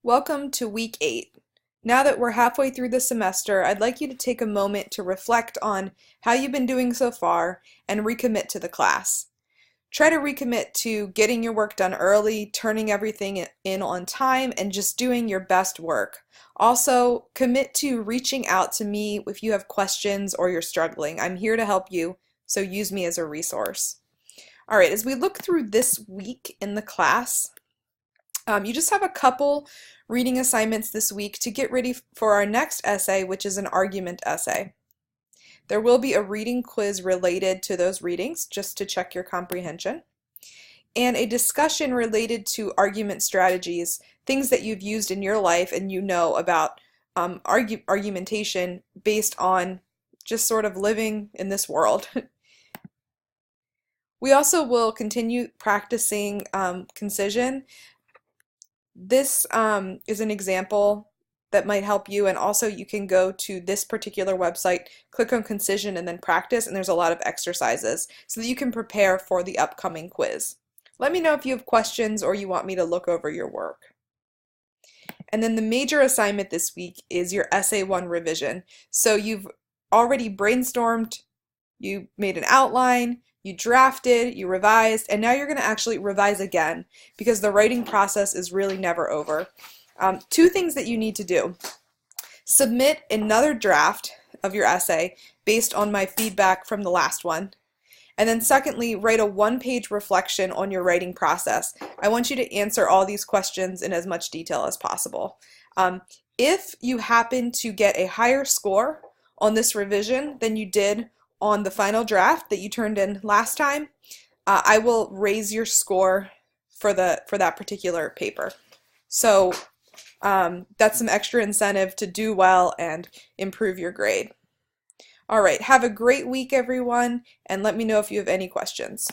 Welcome to week 8. Now that we're halfway through the semester, I'd like you to take a moment to reflect on how you've been doing so far and recommit to the class. Try to recommit to getting your work done early, turning everything in on time, and just doing your best work. Also, commit to reaching out to me if you have questions or you're struggling. I'm here to help you, so use me as a resource. All right, as we look through this week in the class, you just have a couple reading assignments this week to get ready for our next essay, which is an argument essay. There will be a reading quiz related to those readings, just to check your comprehension, and a discussion related to argument strategies, things that you've used in your life and you know about argumentation based on just sort of living in this world. We also will continue practicing concision. This is an example that might help you, and also you can go to this particular website, click on concision, and then practice, and there's a lot of exercises so that you can prepare for the upcoming quiz. Let me know if you have questions or you want me to look over your work. And then the major assignment this week is your Essay 1 revision. So you've already brainstormed, you made an outline, you drafted, you revised, and now you're going to actually revise again because the writing process is really never over. Two things that you need to do. Submit another draft of your essay based on my feedback from the last one. And then secondly, write a one-page reflection on your writing process. I want you to answer all these questions in as much detail as possible. If you happen to get a higher score on this revision than you did on the final draft that you turned in last time, I will raise your score for that particular paper. So that's some extra incentive to do well and improve your grade. All right, have a great week, everyone, and let me know if you have any questions.